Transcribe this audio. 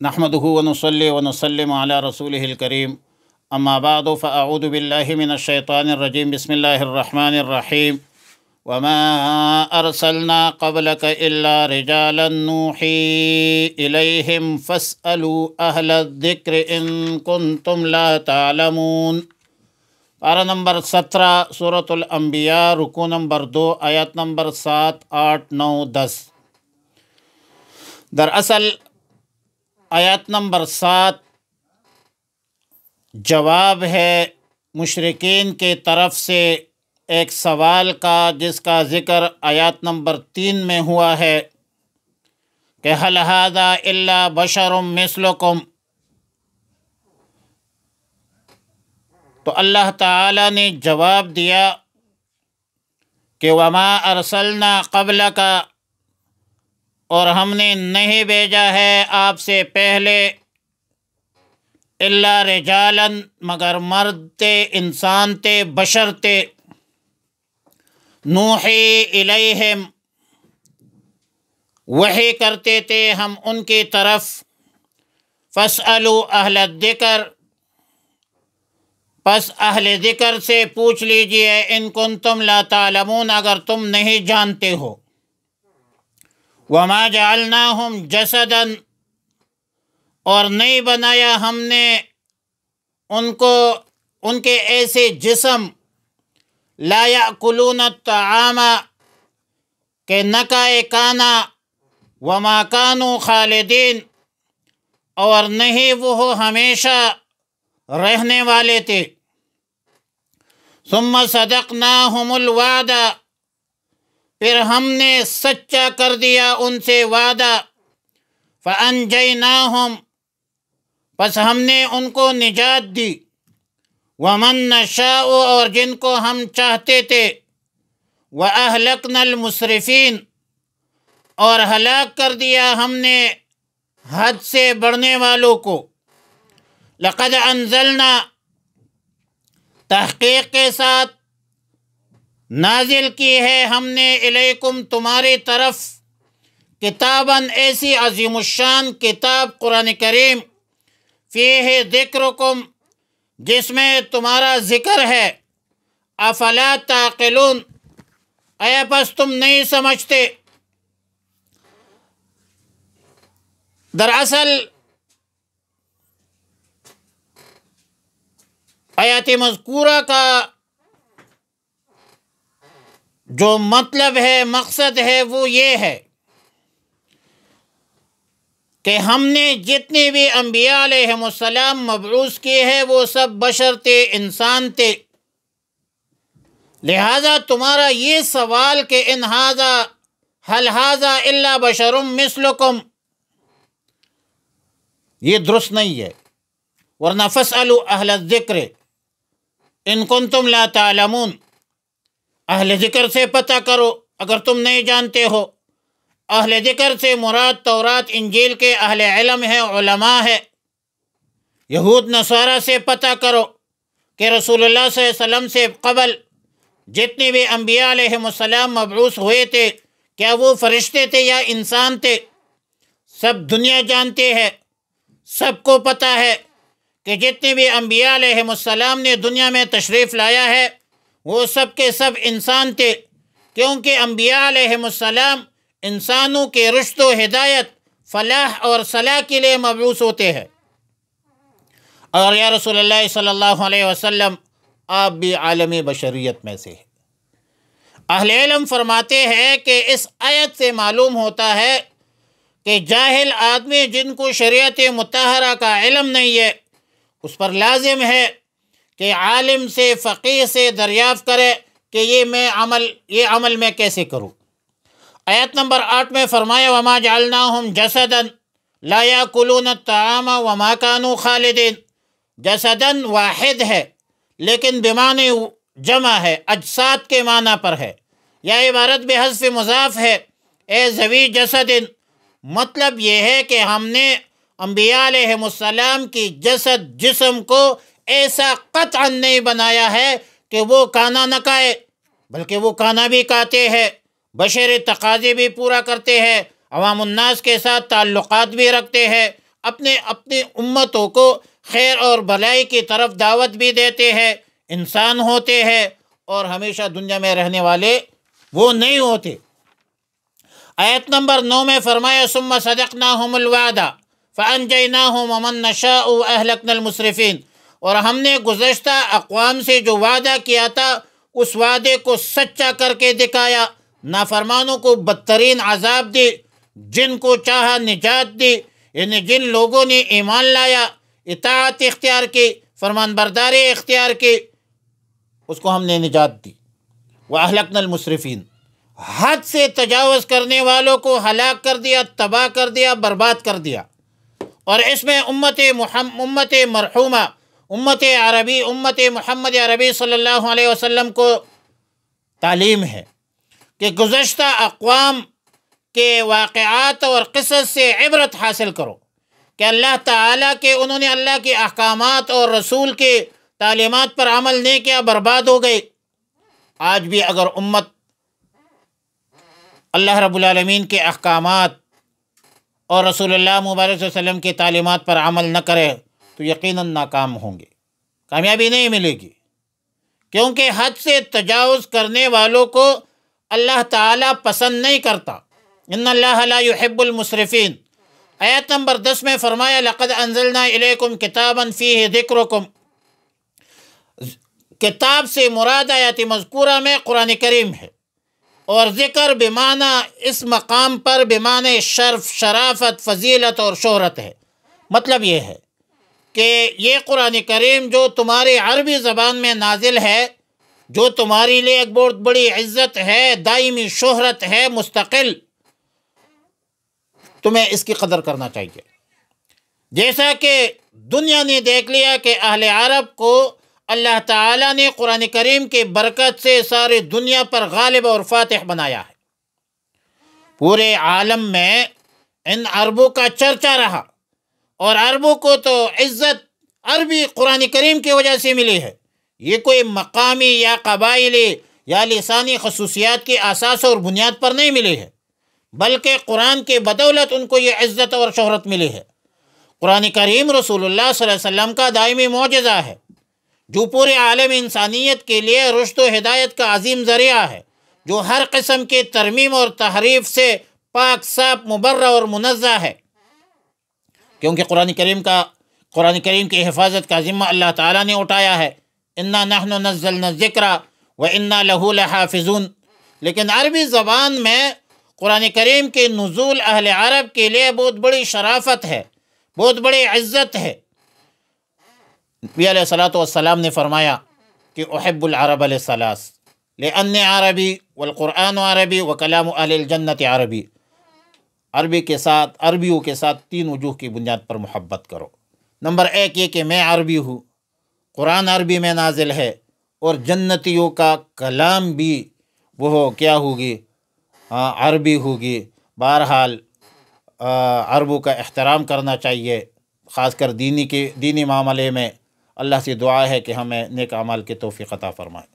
نحمده ونصلي ونسلم على رسوله الكريم اما بعد فاعوذ بالله من الشيطان الرجيم بسم الله الرحمن الرحيم وما ارسلنا قبلك الا رجالا نوحي اليهم فاسالوا اهل الذكر ان كنتم لا تعلمون۔ پارہ نمبر 17 سورۃ الانبیاء، رکوع نمبر 2، آیت نمبر 7، 8، 9، 10۔ دراصل آیت نمبر 7 جواب ہے مشرکین کی طرف سے ایک سوال کا، جس کا ذکر آیت نمبر 3 میں ہوا ہے کہ هل هذا الا بشر مثلکم۔ تو اللہ تعالی نے جواب دیا کہ وما ارسلنا قبلک، اور ہم نے نہیں بھیجا ہے آپ سے پہلے الا رجالا، مگر مرد تھے، انسان تھے، بشر تھے، نوحی الیہم، وحی کرتے تھے ہم ان کی طرف، فاسألوا اہل الذکر، پس اہل ذکر سے پوچھ لیجئے، ان کنتم لا تعلمون، اگر تم نہیں جانتے ہو۔ وما جعلناہم جسدا، اور نہیں بنایا ہم نے ان کو، ان کے ایسے جسم، لا یأکلون الطعام، کہ نہ کھائے کھانا، وما کانوا خالدین، اور نہیں وہ ہمیشہ رہنے والے تھے۔ ثم صدقناہم الوعد، پھر ہم نے سچا کر دیا ان سے وعدہ، فانجیناہم، پس ہم نے ان کو نجات دی، ومن نشاء، اور جن کو ہم چاہتے تھے، واہلکنا المسرفین، اور ہلاک کر دیا ہم نے حد سے بڑھنے والوں کو۔ لقد انزلنا، تحقیق کے ساتھ نازل کی ہے ہم نے، الیکم، تمہاری طرف، کتاباً، ایسی عظیم الشان کتاب قرآن کریم، فیہ ذکرکم، جس میں تمہارا ذکر ہے، افلا تعقلون، اے پس تم نہیں سمجھتے۔ دراصل آیات مذکورہ کا جو مطلب ہے، مقصد ہے، وہ یہ ہے کہ ہم نے جتنے بھی انبیاء علیہم السلام مبعوث کیے ہیں، وہ سب بشر تھے، انسان تھے۔ لہذا تمہارا یہ سوال کہ ان ھذا هل ھذا الا بشر مثلکم، یہ درست نہیں ہے، ورنہ فاسألوا اہل الذکر ان کنتم لا تعلمون، اہل ذکر سے پتہ کرو اگر تم نہیں جانتے ہو۔ اہل ذکر سے مراد تورات انجیل کے اہل علم ہے، علماء ہے۔ یہود نصارہ سے پتہ کرو کہ رسول اللہ صلی اللہ علیہ وسلم سے قبل جتنے بھی انبیاء علیہم السلام مبعوث ہوئے تھے، کیا وہ فرشتے تھے یا انسان تھے؟ سب دنیا جانتے ہے، سب کو پتہ ہے کہ جتنے بھی انبیاء علیہم السلام نے دنیا میں تشریف لایا ہے، وہ سب کے سب انسان تھے، کیونکہ انبیاء علیہم السلام انسانوں کے رشد و ہدایت، فلاح اور صلاح کے لیے مبعوث ہوتے ہیں۔ اور یا رسول اللہ صلی اللہ علیہ وسلم، آپ بھی عالمی بشریت میں سے ہیں۔ اہل علم فرماتے ہیں کہ اس آیت سے معلوم ہوتا ہے کہ جاہل آدمی جن کو شریعت مطہرہ کا علم نہیں ہے، اس پر لازم ہے کہ عالم سے، فقیہ سے دریافت کرے کہ یہ عمل میں کیسے کروں۔ آیت نمبر 8 میں فرمایا وما جعلناہم جسدا لا یاکلون الطعام وما کانوا خالدین۔ جسدن واحد ہے لیکن بمعنی جمع ہے، اجساد کے معنی پر ہے، یا عبارت بحذف مضاف ہے، اے ذوی جسد، مطلب یہ ہے کہ ہم نے انبیاء علیہم السلام کی جسم کو ایسا قطعا نہیں بنایا ہے کہ وہ کھانا نہ کھائے، بلکہ وہ کھانا بھی کھاتے ہیں، بشری تقاضے بھی پورا کرتے ہیں، عوام الناس کے ساتھ تعلقات بھی رکھتے ہیں، اپنی امتوں کو خیر اور بھلائی کی طرف دعوت بھی دیتے ہیں، انسان ہوتے ہیں اور ہمیشہ دنیا میں رہنے والے وہ نہیں ہوتے۔ آیت نمبر 9 میں فرمایا ثم صدقناہم الوعد فانجیناہم ومن نشاء واہلکنا المسرفین، اور ہم نے گزشتہ اقوام سے جو وعدہ کیا تھا اس وعدے کو سچا کر کے دکھایا، نافرمانوں کو بدترین عذاب دی، جن کو چاہا نجات دی، یعنی جن لوگوں نے ایمان لایا، اطاعت اختیار کی، فرمان برداری اختیار کی، اس کو ہم نے نجات دی۔ وَأَهْلَكْنَا الْمُسْرِفِينَ، حد سے تجاوز کرنے والوں کو ہلاک کر دیا، تباہ کر دیا، برباد کر دیا۔ اور اس میں امت مرحومہ، امت عربی، امت محمد عربی صلی اللہ علیہ وسلم کو تعلیم ہے کہ گزشتہ اقوام کے واقعات اور قصص سے عبرت حاصل کرو کہ اللہ تعالیٰ کے انہوں نے اللہ کے احکامات اور رسول کے تعلیمات پر عمل نہیں کیا، برباد ہو گئے۔ آج بھی اگر امت اللہ رب العالمین کے احکامات اور رسول اللہ مبارک صلی اللہ علیہ وسلم کی تعلیمات پر عمل نہ کرے تو یقیناً ناکام ہوں گے، کامیابی نہیں ملے گی، کیونکہ حد سے تجاوز کرنے والوں کو اللہ تعالیٰ پسند نہیں کرتا۔ ان اللہ لا يحب المسرفین۔ آیت نمبر 10 میں فرمایا لقد انزلنا الیکم کتابا فیہ ذکرکم، کتاب سے مراد آیت مذکورہ میں قرآن کریم ہے، اور ذکر بمعنی اس مقام پر بمعنی شرف، شرافت، فضیلت اور شہرت ہے۔ مطلب یہ ہے کہ یہ قرآن کریم جو تمہاری عربی زبان میں نازل ہے، جو تمہاری لیے ایک بہت بڑی عزت ہے، دائمی شہرت ہے، مستقل، تمہیں اس کی قدر کرنا چاہیے۔ جیسا کہ دنیا نے دیکھ لیا کہ اہل عرب کو اللہ تعالیٰ نے قرآن کریم کی برکت سے ساری دنیا پر غالب اور فاتح بنایا ہے، پورے عالم میں ان عربوں کا چرچا رہا، اور عربوں کو تو عزت عربی قرآن کریم کی وجہ سے ملی ہے۔ یہ کوئی مقامی یا قبائلی یا لسانی خصوصیات کی اساس اور بنیاد پر نہیں ملی ہے، بلکہ قرآن کی بدولت ان کو یہ عزت اور شہرت ملی ہے۔ قرآن کریم رسول اللہ صلی اللہ علیہ وسلم کا دائمی معجزہ ہے، جو پورے عالم انسانیت کے لیے رشد و ہدایت کا عظیم ذریعہ ہے، جو ہر قسم کی ترمیم اور تحریف سے پاک صاف، مبرہ اور منزہ ہے، کیونکہ قرآن کریم کی حفاظت کا ذمہ اللہ تعالیٰ نے اٹھایا ہے۔ انا نحن نزلنا الذکر وانا لہ لحافظون۔ لیکن عربی زبان میں قرآن کریم کے نزول اہل عرب کے لیے بہت بڑی شرافت ہے، بہت بڑی عزت ہے۔ نبی علیہ الصلوۃ والسلام نے فرمایا کہ احب العرب لثلاث لأنی عربی والقرآن عربی وکلام اہل الجنت عربی۔ عربیوں کے ساتھ 3 وجوہ کی بنیاد پر محبت کرو۔ نمبر 1 یہ کہ میں عربی ہوں، قرآن عربی میں نازل ہے، اور جنتیوں کا کلام بھی وہ کیا ہوگی؟ عربی ہوگی۔ بہرحال عربوں کا احترام کرنا چاہیے، خاص کر دینی معاملے میں۔ اللہ سے دعا ہے کہ ہمیں نیک اعمال کی توفیق عطا فرمائے۔